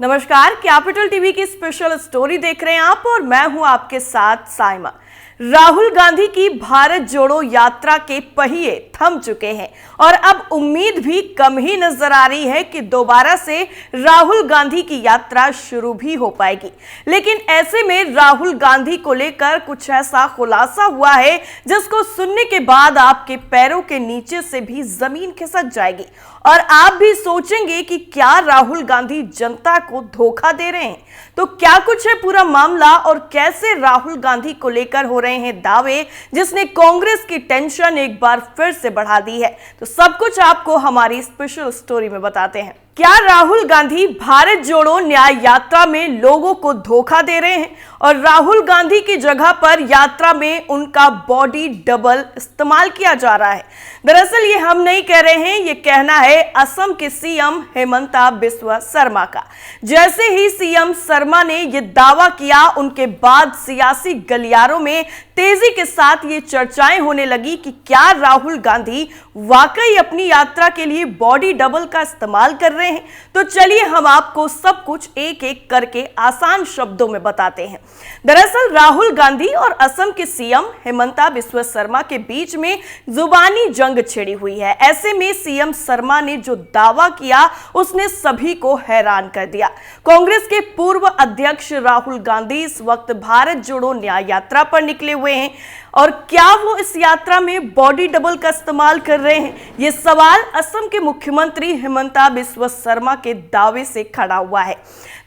नमस्कार, capital TV की special story देख रहे हैं आप और मैं हूं आपके साथ साइमा। राहुल गांधी की भारत जोड़ो यात्रा के पहिए थम चुके हैं और अब उम्मीद भी कम ही नजर आ रही है कि दोबारा से राहुल गांधी की यात्रा शुरू भी हो पाएगी। लेकिन ऐसे में राहुल गांधी को लेकर कुछ ऐसा खुलासा हुआ है जिसको सुनने के बाद आपके पैरों के नीचे से भी जमीन खिसक जाएगी और आप भी सोचेंगे कि क्या राहुल गांधी जनता को धोखा दे रहे हैं। तो क्या कुछ है पूरा मामला और कैसे राहुल गांधी को लेकर हो रहे हैं दावे जिसने कांग्रेस की टेंशन एक बार फिर से बढ़ा दी है, तो सब कुछ आपको हमारी स्पेशल स्टोरी में बताते हैं। क्या राहुल गांधी भारत जोड़ो न्याय यात्रा में लोगों को धोखा दे रहे हैं और राहुल गांधी की जगह पर यात्रा में उनका बॉडी डबल इस्तेमाल किया जा रहा है? दरअसल ये हम नहीं कह रहे हैं, ये कहना है असम के सीएम हेमंता बिस्वा शर्मा का। जैसे ही सीएम शर्मा ने ये दावा किया, उनके बाद सियासी गलियारों में तेजी के साथ ये चर्चाएं होने लगी कि क्या राहुल गांधी वाकई अपनी यात्रा के लिए बॉडी डबल का इस्तेमाल कर रहे हैं। तो चलिए हम आपको सब कुछ एक एक करके आसान शब्दों में बताते हैं। दरअसल राहुल गांधी और असम के सीएम हेमंता बिस्वा शर्मा के बीच में जुबानी जंग छिड़ी हुई है। ऐसे में सीएम शर्मा ने जो दावा किया उसने सभी को हैरान कर दिया। कांग्रेस के पूर्व अध्यक्ष राहुल गांधी इस वक्त भारत जोड़ो न्याय यात्रा पर निकले हुए हैं और क्या वो इस यात्रा में बॉडी डबल का इस्तेमाल कर रहे हैं, ये सवाल असम के मुख्यमंत्री हेमंता बिस्वा शर्मा के दावे से खड़ा हुआ है।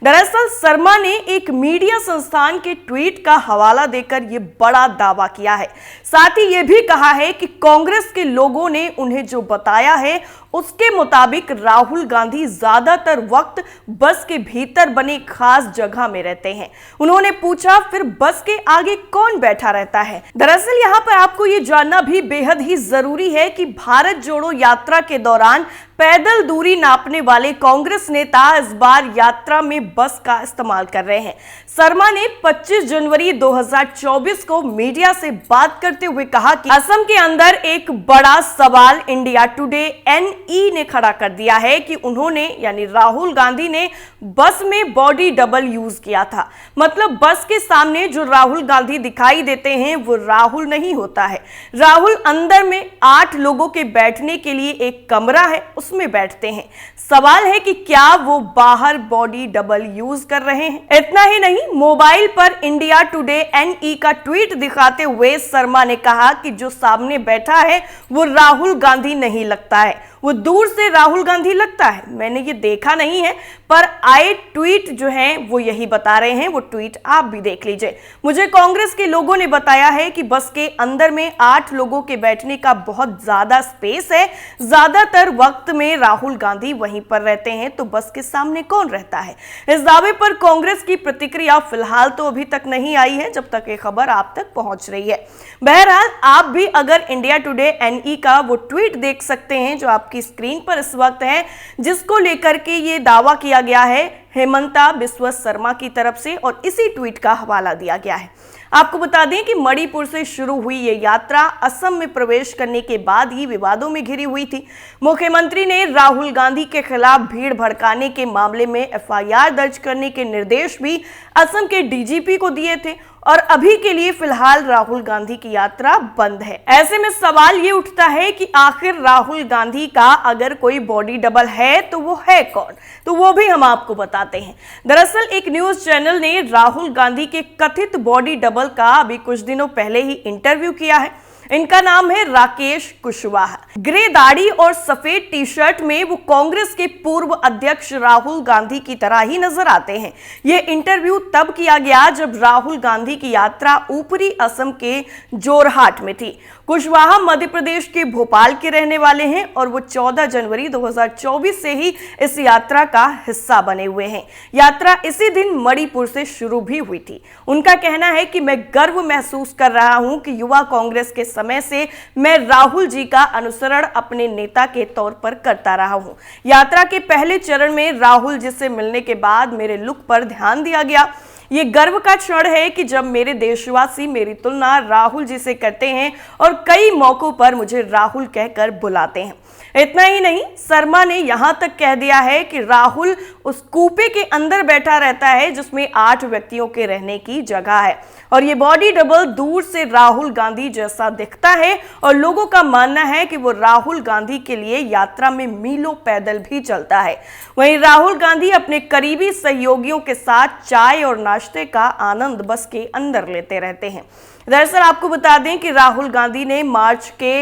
दरअसल शर्मा ने एक मीडिया संस्थान के ट्वीट का हवाला देकर यह बड़ा दावा किया है। साथ ही यह भी कहा है कि कांग्रेस के लोगों ने उन्हें जो बताया है उसके मुताबिक राहुल गांधी ज्यादातर वक्त बस के भीतर बनी खास जगह में रहते हैं। उन्होंने पूछा, फिर बस के आगे कौन बैठा रहता है? दरअसल यहाँ पर आपको ये जानना भी बेहद ही जरूरी है कि भारत जोड़ो यात्रा के दौरान पैदल दूरी नापने वाले कांग्रेस नेता इस बार यात्रा में बस का इस्तेमाल कर रहे हैं। शर्मा ने 25 जनवरी 2024 को मीडिया से बात करते हुए कहा कि असम के अंदर एक बड़ा सवाल इंडिया टुडे एनई ने खड़ा कर दिया है कि उन्होंने यानी राहुल गांधी ने बस में बॉडी डबल यूज किया था। मतलब बस के सामने जो राहुल गांधी दिखाई देते हैं वो राहुल नहीं होता है। राहुल अंदर में 8 लोगों के बैठने के लिए एक कमरा है, उसमें बैठते हैं। सवाल है कि क्या वो बाहर बॉडी डबल यूज कर रहे हैं? इतना ही नहीं, मोबाइल पर इंडिया टुडे एनई का ट्वीट दिखाते हुए शर्मा ने कहा कि जो सामने बैठा है वो राहुल गांधी नहीं लगता है, वो दूर से राहुल गांधी लगता है। मैंने ये देखा नहीं है पर आए ट्वीट जो हैं वो यही बता रहे हैं, वो ट्वीट आप भी देख लीजिए। मुझे कांग्रेस के लोगों ने बताया है कि बस के अंदर में 8 लोगों के बैठने का बहुत ज्यादा स्पेस है, ज्यादातर वक्त में राहुल गांधी वहीं पर रहते हैं, तो बस के सामने कौन रहता है? इस दावे पर कांग्रेस की प्रतिक्रिया फिलहाल तो अभी तक नहीं आई है, जब तक ये खबर आप तक पहुंच रही है। बहरहाल आप भी अगर इंडिया टुडे एनई का वो ट्वीट देख सकते हैं जो आपकी स्क्रीन पर इस वक्त है, जिसको लेकर के ये दावा किया गया है हेमंता बिस्वा शर्मा की तरफ से और इसी ट्वीट का हवाला दिया गया है। आपको बता दें कि मणिपुर से शुरू हुई ये यात्रा असम में प्रवेश करने के बाद ही विवादों में घिरी हुई थी। मुख्यमंत्री ने राहुल गांधी के खिलाफ भीड़ भड़काने के मामले में एफआईआर दर्ज करने के निर्देश भी असम के डीजीपी को दिए थे और अभी के लिए फिलहाल राहुल गांधी की यात्रा बंद है। ऐसे में सवाल ये उठता है कि आखिर राहुल गांधी का अगर कोई बॉडी डबल है तो वो है कौन? तो वो भी हम आपको बताते हैं। दरअसल एक न्यूज चैनल ने राहुल गांधी के कथित बॉडी डबल का अभी कुछ दिनों पहले ही इंटरव्यू किया है। इनका नाम है राकेश कुशवाहा। ग्रे दाढ़ी और सफेद टी शर्ट में वो कांग्रेस के पूर्व अध्यक्ष राहुल गांधी की तरह ही नजर आते हैं। ये इंटरव्यू तब किया गया जब राहुल गांधी की यात्रा ऊपरी असम के जोरहाट में थी। कुशवाहा मध्य प्रदेश के भोपाल के रहने वाले हैं और वो 14 जनवरी 2024 से ही इस यात्रा का हिस्सा बने हुए हैं। यात्रा इसी दिन मणिपुर से शुरू भी हुई थी। उनका कहना है कि मैं गर्व महसूस कर रहा हूं कि युवा कांग्रेस के समय से मैं राहुल जी का अनुसरण अपने नेता के तौर पर करता रहा हूं। यात्रा के पहले चरण में राहुल जी से मिलने के बाद मेरे लुक पर ध्यान दिया गया। ये गर्व का क्षण है कि जब मेरे देशवासी मेरी तुलना राहुल जी से करते हैं और कई मौकों पर मुझे राहुल कहकर बुलाते हैं। इतना ही नहीं, शर्मा ने यहां तक कह दिया है कि राहुल उस कूपे के अंदर बैठा रहता है जिसमें 8 व्यक्तियों के रहने की जगह है और ये बॉडी डबल दूर से राहुल गांधी जैसा दिखता है और लोगों का मानना है कि वो राहुल गांधी के लिए यात्रा में मीलों पैदल भी चलता है। वहीं राहुल गांधी अपने करीबी सहयोगियों के साथ चाय और नाश्ते का आनंद बस के अंदर लेते रहते हैं। दरअसल आपको बता दें कि राहुल गांधी ने मार्च के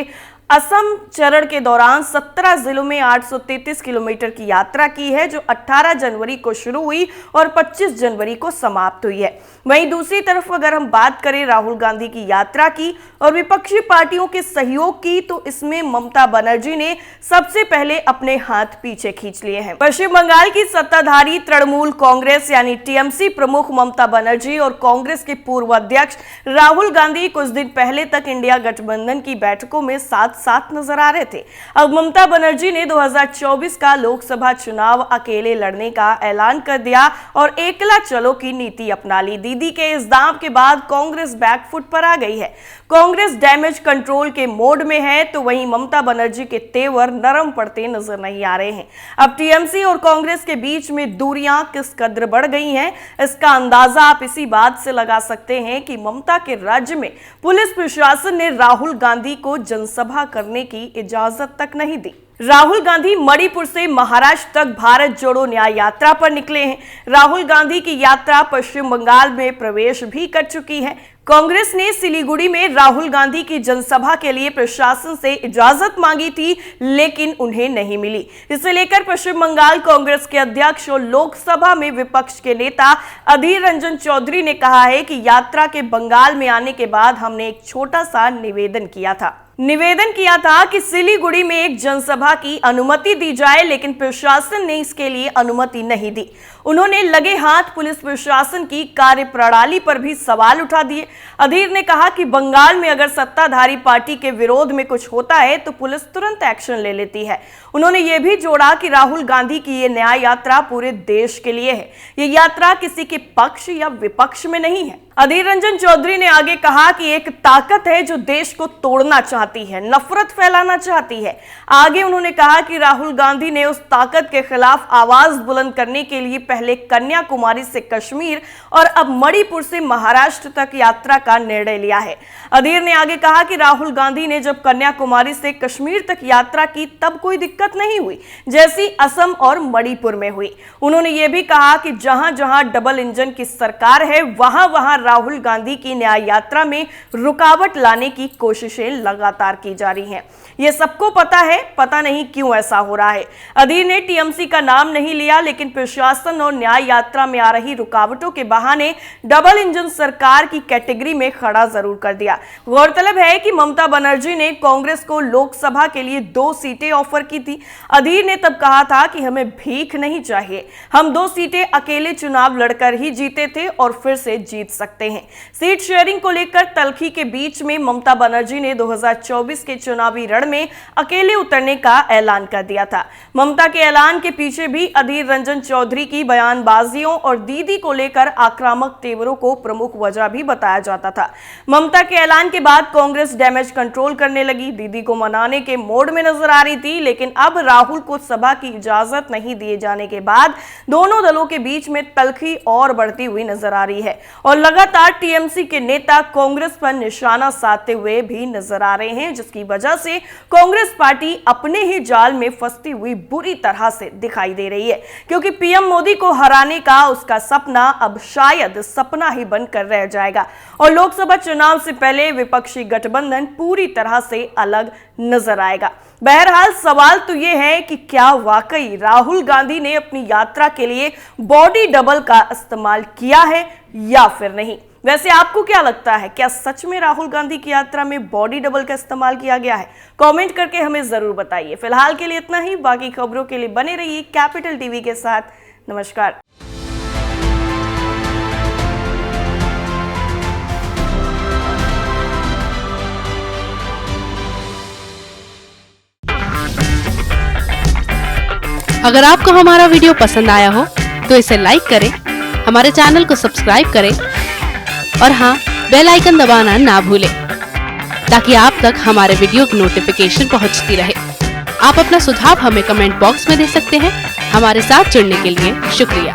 असम चरण के दौरान 17 जिलों में 833 किलोमीटर की यात्रा की है, जो 18 जनवरी को शुरू हुई और 25 जनवरी को समाप्त हुई है। वहीं दूसरी तरफ अगर हम बात करें राहुल गांधी की यात्रा की और विपक्षी पार्टियों के सहयोग की, तो इसमें ममता बनर्जी ने सबसे पहले अपने हाथ पीछे खींच लिए हैं। पश्चिम बंगाल की सत्ताधारी तृणमूल कांग्रेस यानी टीएमसी प्रमुख ममता बनर्जी और कांग्रेस के पूर्व अध्यक्ष राहुल गांधी कुछ दिन पहले तक इंडिया गठबंधन की बैठकों में साथ नजर आ रहे थे। अब ममता बनर्जी ने 2024 का लोकसभा चुनाव अकेले लड़ने का ऐलान कर दिया और एकला चलो की नीति अपना ली। दीदी के इस दांव के बाद कांग्रेस बैकफुट पर आ गई है। कांग्रेस डैमेज कंट्रोल के मोड में है, तो वहीं ममता बनर्जी के तेवर नरम पड़ते नजर नहीं आ रहे हैं। अब टीएमसी और कांग्रेस के बीच में दूरियां किस कदर बढ़ गई हैं, इसका अंदाजा आप इसी बात से लगा सकते हैं कि ममता के राज्य में पुलिस प्रशासन ने राहुल गांधी को जनसभा करने की इजाजत तक नहीं दी। राहुल गांधी मणिपुर से महाराष्ट्र तक भारत जोड़ो न्याय यात्रा पर निकले हैं। राहुल गांधी की यात्रा पश्चिम बंगाल में प्रवेश भी कर चुकी है। कांग्रेस ने सिलीगुड़ी में राहुल गांधी की जनसभा के लिए प्रशासन से इजाजत मांगी थी, लेकिन उन्हें नहीं मिली। इसे लेकर पश्चिम बंगाल कांग्रेस के अध्यक्ष और लोकसभा में विपक्ष के नेता अधीर रंजन चौधरी ने कहा है कि यात्रा के बंगाल में आने के बाद हमने एक छोटा सा निवेदन किया था कि सिलीगुड़ी में एक जनसभा की अनुमति दी जाए, लेकिन प्रशासन ने इसके लिए अनुमति नहीं दी। उन्होंने लगे हाथ पुलिस प्रशासन की कार्यप्रणाली पर भी सवाल उठा दिए। अधीर ने कहा कि बंगाल में अगर सत्ताधारी पार्टी के विरोध में कुछ होता है तो पुलिस तुरंत एक्शन ले लेती है। उन्होंने ये भी जोड़ा कि राहुल गांधी की ये न्याय यात्रा पूरे देश के लिए है, ये यात्रा किसी के पक्ष या विपक्ष में नहीं है। अधीर रंजन चौधरी ने आगे कहा कि एक ताकत है जो देश को तोड़ना चाहती है, नफरत फैलाना चाहती है। आगे उन्होंने कहा कि राहुल गांधी ने उस ताकत के खिलाफ आवाज बुलंद करने के लिए पहले कन्याकुमारी से कश्मीर और अब मणिपुर से महाराष्ट्र तक यात्रा का निर्णय लिया है। अधीर ने आगे कहा कि राहुल गांधी ने जब कन्याकुमारी से कश्मीर तक यात्रा की तब कोई दिक्कत नहीं हुई, जैसी असम और मणिपुर में हुई। उन्होंने ये भी कहा कि जहां जहां डबल इंजन की सरकार है, वहां वहां राहुल गांधी की न्याय यात्रा में रुकावट लाने की कोशिशें लगातार की जा रही हैं। ये सबको पता है, पता नहीं क्यों ऐसा हो रहा है। अधीर ने टीएमसी का नाम नहीं लिया, लेकिन प्रशासन और न्याय यात्रा में आ रही रुकावटों के बहाने डबल इंजन सरकार की कैटेगरी में खड़ा जरूर कर दिया। गौरतलब है कि ममता बनर्जी ने कांग्रेस को लोकसभा के लिए 2 सीटें ऑफर की थी। अधीर ने तब कहा था कि हमें भीख नहीं चाहिए, हम 2 सीटें अकेले चुनाव लड़कर ही जीते थे और फिर से जीत सकते हैं। सीट शेयरिंग को लेकर तल्खी के बीच में ममता बनर्जी ने 2024 के चुनावी रण में अकेले उतरने का ऐलान कर दिया था। ममता के ऐलान के पीछे भी अधीर रंजन चौधरी की बयानबाजियों और दीदी को लेकर आक्रामक तेवरों को प्रमुख वजह भी बताया जाता था। ममता के ऐलान के बाद कांग्रेस डैमेज कंट्रोल करने लगी, दीदी को मनाने के मोड में नजर आ रही थी, लेकिन अब राहुल को सभा की इजाजत नहीं दिए जाने के बाद दोनों दलों के बीच में तल्खी और बढ़ती हुई नजर आ रही है और लगातार टीएमसी के नेता कांग्रेस पर निशाना साधते हुए भी नजर आ रहे हैं, जिसकी वजह से कांग्रेस पार्टी अपने ही जाल में फंसती हुई बुरी तरह से दिखाई दे रही है, क्योंकि पीएम मोदी को हराने का उसका सपना अब शायद सपना ही बनकर रह जाएगा और लोकसभा चुनाव से पहले विपक्षी गठबंधन पूरी तरह से अलग नजर आएगा। बहरहाल सवाल तो यह है कि क्या वाकई राहुल गांधी ने अपनी यात्रा के लिए बॉडी डबल का इस्तेमाल किया है या फिर नहीं। वैसे आपको क्या लगता है, क्या सच में राहुल गांधी की यात्रा में बॉडी डबल का इस्तेमाल किया गया है? कमेंट करके हमें जरूर बताइए। फिलहाल के लिए इतना ही, बाकी खबरों के लिए बने रहिए कैपिटल टीवी के साथ। नमस्कार। अगर आपको हमारा वीडियो पसंद आया हो तो इसे लाइक करें, हमारे चैनल को सब्सक्राइब करें और हाँ, बेल आइकन दबाना ना भूलें ताकि आप तक हमारे वीडियो की नोटिफिकेशन पहुंचती रहे। आप अपना सुझाव हमें कमेंट बॉक्स में दे सकते हैं। हमारे साथ जुड़ने के लिए शुक्रिया।